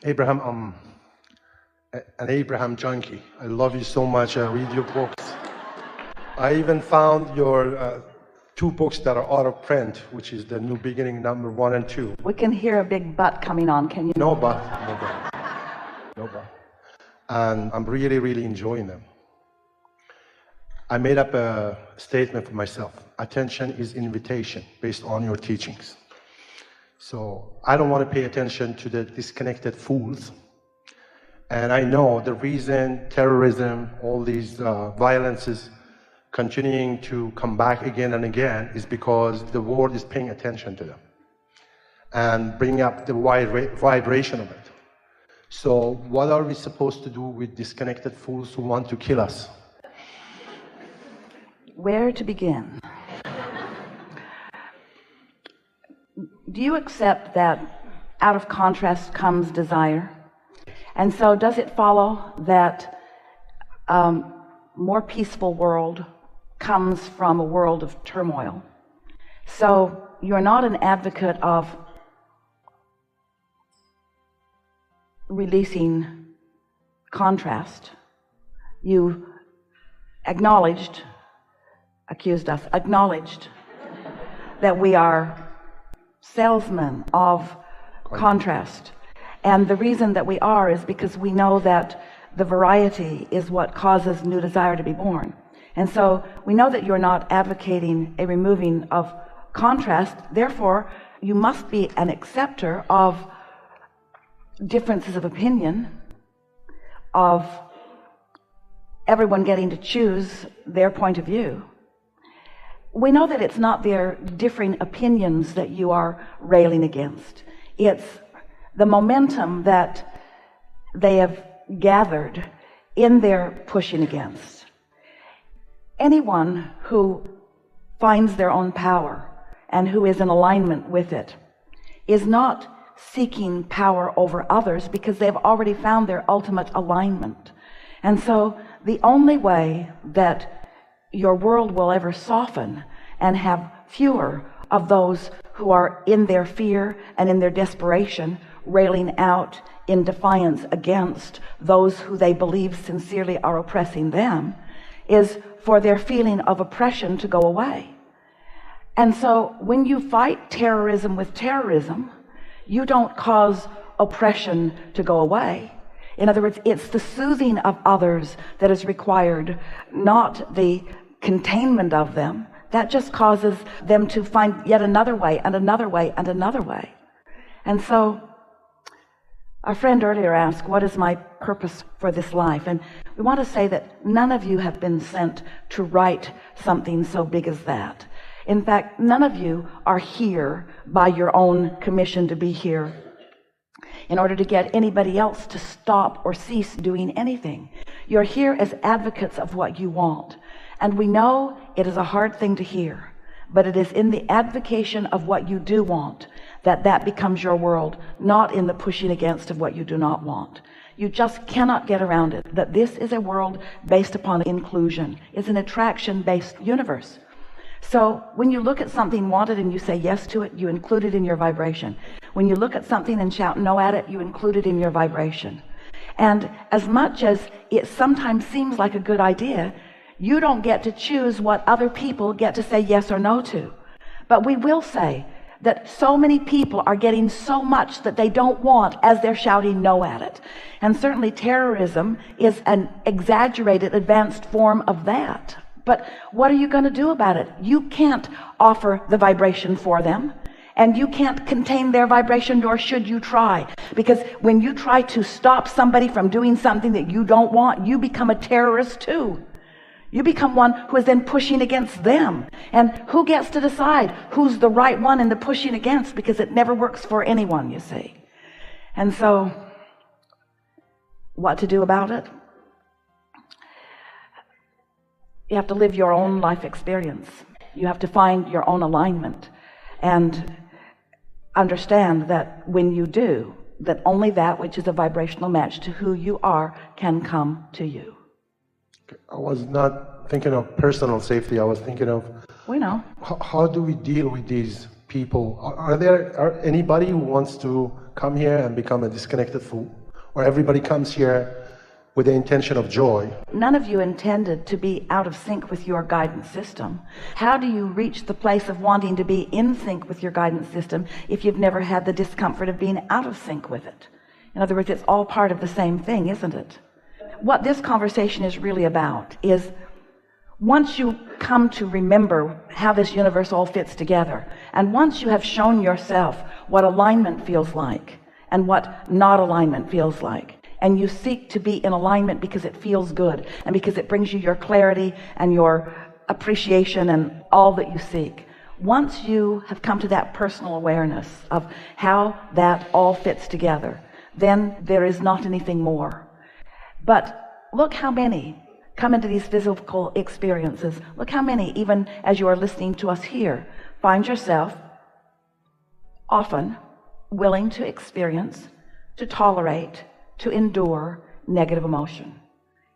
Abraham, an Abraham junkie. I love you so much. I read your books. I even found your two books that are out of print, which is The New Beginning, number 1 and 2. We can hear a big butt coming on. Can you? No but. And I'm really, really enjoying them. I made up a statement for myself. Attention is invitation, based on your teachings. So I don't want to pay attention to the disconnected fools. And I know the reason terrorism, all these violences continuing to come back again and again is because the world is paying attention to them and bringing up the vibration of it. So what are we supposed to do with disconnected fools who want to kill us? Where to begin? Do you accept that out of contrast comes desire? And so does it follow that more peaceful world comes from a world of turmoil? So you're not an advocate of releasing contrast. You acknowledged that we are salesmen of contrast. And the reason that we are is because we know that the variety is what causes new desire to be born. And so we know that you're not advocating a removing of contrast. Therefore, you must be an acceptor of differences of opinion, of everyone getting to choose their point of view. We know that it's not their differing opinions that you are railing against. It's the momentum that they have gathered in their pushing against. Anyone who finds their own power and who is in alignment with it is not seeking power over others because they've already found their ultimate alignment. And so the only way that your world will ever soften and have fewer of those who are in their fear and in their desperation railing out in defiance against those who they believe sincerely are oppressing them is for their feeling of oppression to go away. And so when you fight terrorism with terrorism, you don't cause oppression to go away. In other words, it's the soothing of others that is required, not the containment of them. That just causes them to find yet another way and another way and another way. And so our friend earlier asked, what is my purpose for this life? And we want to say that none of you have been sent to write something so big as that. In fact, none of you are here by your own commission to be here in order to get anybody else to stop or cease doing anything. You're here as advocates of what you want. And we know it is a hard thing to hear, but it is in the advocation of what you do want that becomes your world, not in the pushing against of what you do not want. You just cannot get around it, that this is a world based upon inclusion. It's an attraction-based universe. So when you look at something wanted and you say yes to it, you include it in your vibration. When you look at something and shout no at it, you include it in your vibration. And as much as it sometimes seems like a good idea, you don't get to choose what other people get to say yes or no to. But we will say that so many people are getting so much that they don't want as they're shouting no at it. And certainly terrorism is an exaggerated, advanced form of that. But what are you going to do about it? You can't offer the vibration for them, and you can't contain their vibration, nor should you try. Because when you try to stop somebody from doing something that you don't want, you become a terrorist too. You become one who is then pushing against them. And who gets to decide who's the right one in the pushing against? Because it never works for anyone, you see. And so, what to do about it? You have to live your own life experience. You have to find your own alignment and understand that when you do, that only that which is a vibrational match to who you are can come to you. I was not thinking of personal safety. I was thinking of, we know, how do we deal with these people? Are anybody who wants to come here and become a disconnected fool? Or everybody comes here with the intention of joy? None of you intended to be out of sync with your guidance system. How do you reach the place of wanting to be in sync with your guidance system if you've never had the discomfort of being out of sync with it? In other words, it's all part of the same thing, isn't it? What this conversation is really about is, once you come to remember how this universe all fits together, and once you have shown yourself what alignment feels like and what not alignment feels like, and you seek to be in alignment because it feels good and because it brings you your clarity and your appreciation and all that you seek, once you have come to that personal awareness of how that all fits together, then there is not anything more. But look how many come into these physical experiences. Look how many, even as you are listening to us here, find yourself often willing to experience, to tolerate, to endure negative emotion.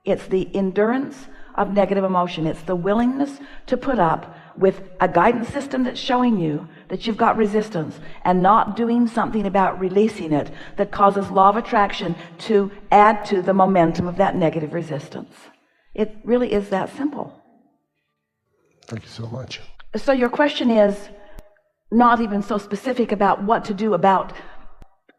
It's the endurance of negative emotion. It's the willingness to put up with a guidance system that's showing you that you've got resistance and not doing something about releasing it that causes law of attraction to add to the momentum of that negative resistance. It really is that simple. Thank you so much. So your question is not even so specific about what to do about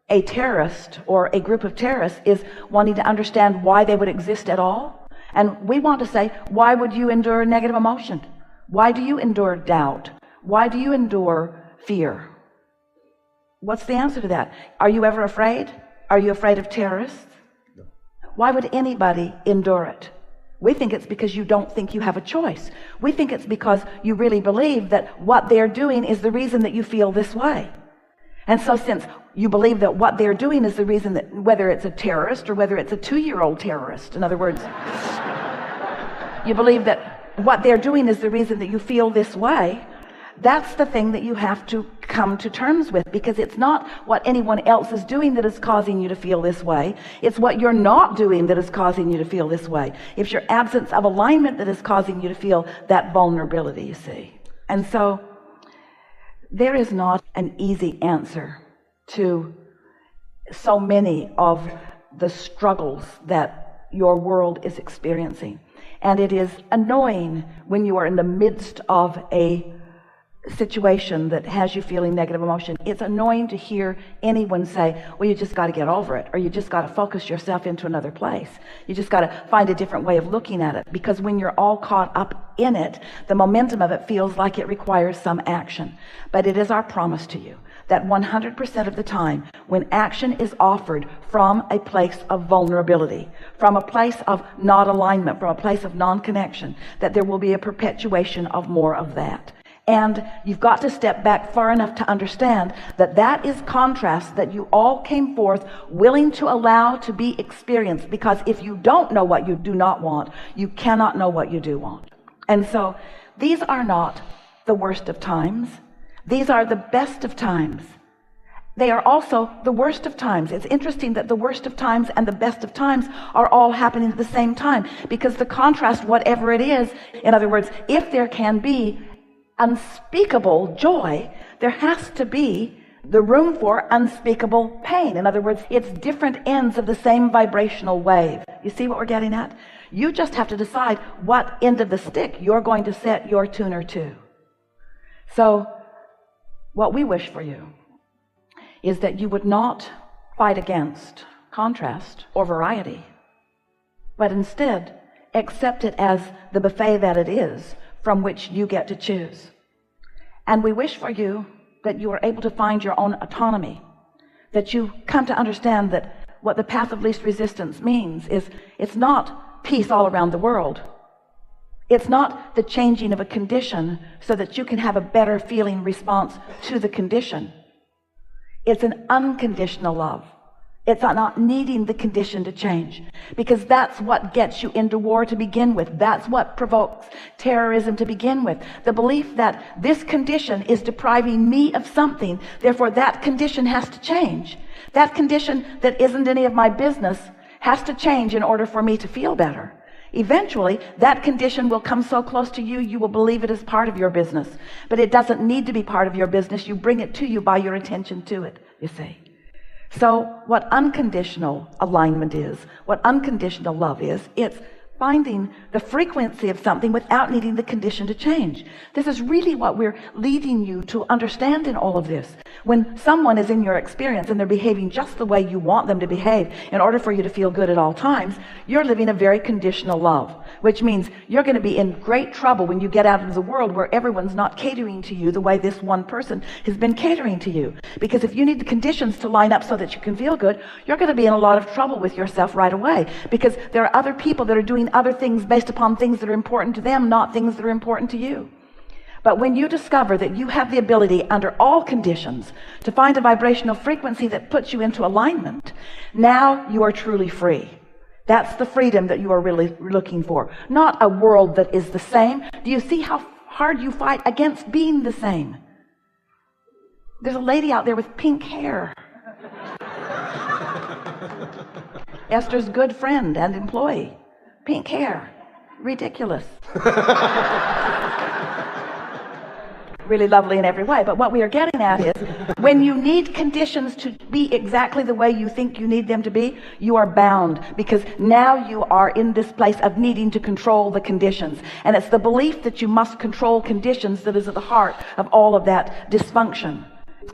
a terrorist or a group of terrorists, is wanting to understand why they would exist at all. And we want to say, why would you endure negative emotion? Why do you endure doubt? Why do you endure fear? What's the answer to that? Are you ever afraid? Are you afraid of terrorists? No. Why would anybody endure it? We think it's because you don't think you have a choice. We think it's because you really believe that what they're doing is the reason that you feel this way. And so since you believe that what they're doing is the reason that, whether it's a terrorist or whether it's a 2-year-old terrorist, in other words, you believe that what they're doing is the reason that you feel this way, that's the thing that you have to come to terms with, because it's not what anyone else is doing that is causing you to feel this way. It's what you're not doing that is causing you to feel this way. It's your absence of alignment that is causing you to feel that vulnerability, you see. And so there is not an easy answer to so many of the struggles that your world is experiencing. And it is annoying when you are in the midst of a situation that has you feeling negative emotion. It's annoying to hear anyone say, well, you just got to get over it, or you just got to focus yourself into another place. You just got to find a different way of looking at it, because when you're all caught up in it, the momentum of it feels like it requires some action. But it is our promise to you that 100% of the time, when action is offered from a place of vulnerability, from a place of not alignment, from a place of non-connection, that there will be a perpetuation of more of that. And you've got to step back far enough to understand that that is contrast that you all came forth willing to allow to be experienced, because if you don't know what you do not want, you cannot know what you do want. And so these are not the worst of times. These are the best of times. They are also the worst of times. It's interesting that the worst of times and the best of times are all happening at the same time, because the contrast, whatever it is, in other words, if there can be unspeakable joy, there has to be the room for unspeakable pain. In other words, it's different ends of the same vibrational wave. You see what we're getting at? You just have to decide what end of the stick you're going to set your tuner to. So what we wish for you is that you would not fight against contrast or variety, but instead accept it as the buffet that it is, from which you get to choose. And we wish for you that you are able to find your own autonomy, that you come to understand that what the path of least resistance means is it's not peace all around the world. It's not the changing of a condition so that you can have a better feeling response to the condition. It's an unconditional love. It's not needing the condition to change, because that's what gets you into war to begin with. That's what provokes terrorism to begin with. The belief that this condition is depriving me of something, therefore that condition has to change. That condition that isn't any of my business has to change in order for me to feel better. Eventually, that condition will come so close to you, you will believe it is part of your business. But it doesn't need to be part of your business. You bring it to you by your attention to it, you see. So what unconditional alignment is, what unconditional love is, it's finding the frequency of something without needing the condition to change. This is really what we're leading you to understand in all of this. When someone is in your experience and they're behaving just the way you want them to behave in order for you to feel good at all times, you're living a very conditional love, which means you're going to be in great trouble when you get out into the world where everyone's not catering to you the way this one person has been catering to you. Because if you need the conditions to line up so that you can feel good, you're going to be in a lot of trouble with yourself right away, because there are other people that are doing other things based upon things that are important to them, not things that are important to you. But when you discover that you have the ability under all conditions to find a vibrational frequency that puts you into alignment, now you are truly free. That's the freedom that you are really looking for, not a world that is the same. Do you see how hard you fight against being the same? There's a lady out there with pink hair. Esther's good friend and employee. Pink hair. Ridiculous. Really lovely in every way. But what we are getting at is, when you need conditions to be exactly the way you think you need them to be, you are bound, because now you are in this place of needing to control the conditions. And it's the belief that you must control conditions that is at the heart of all of that dysfunction.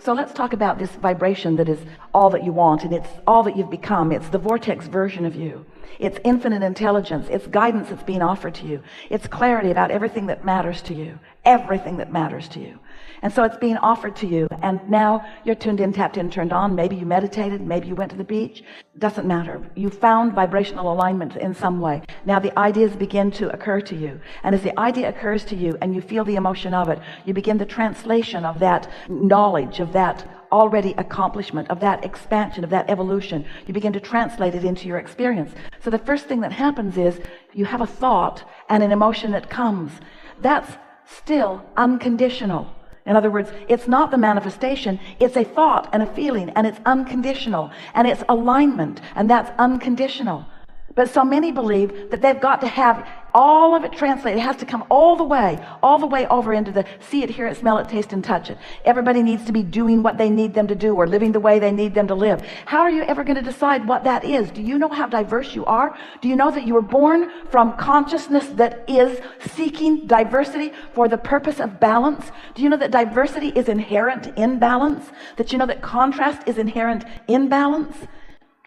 So let's talk about this vibration that is all that you want, and it's all that you've become. It's the vortex version of you. It's infinite intelligence. It's guidance that's being offered to you. It's clarity about everything that matters to you. Everything that matters to you. And so it's being offered to you, and now you're tuned in, tapped in, turned on. Maybe you meditated, maybe you went to the beach. Doesn't matter. You found vibrational alignment in some way. Now the ideas begin to occur to you, and as the idea occurs to you and you feel the emotion of it, you begin the translation of that knowledge, of that already accomplishment, of that expansion, of that evolution. You begin to translate it into your experience. So the first thing that happens is you have a thought and an emotion that comes. That's still unconditional. In other words, it's not the manifestation, it's a thought and a feeling, and it's unconditional, and it's alignment, and that's unconditional. But so many believe that they've got to have all of it translated. It has to come all the way over into the see it, hear it, smell it, taste, and touch it. Everybody needs to be doing what they need them to do, or living the way they need them to live. How are you ever going to decide what that is? Do you know how diverse you are? Do you know that you were born from consciousness that is seeking diversity for the purpose of balance? Do you know that diversity is inherent in balance? That you know that contrast is inherent in balance?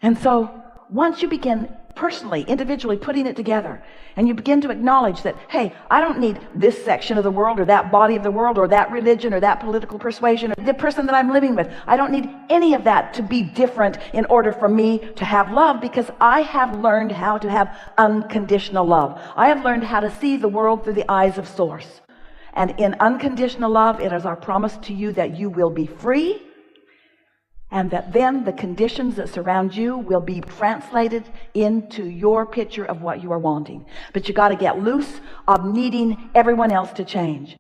And so once you begin personally, individually putting it together, and you begin to acknowledge that, hey, I don't need this section of the world, or that body of the world, or that religion, or that political persuasion, or the person that I'm living with. I don't need any of that to be different in order for me to have love, because I have learned how to have unconditional love. I have learned how to see the world through the eyes of Source. And in unconditional love, it is our promise to you that you will be free, and that then the conditions that surround you will be translated into your picture of what you are wanting. But you got to get loose of needing everyone else to change.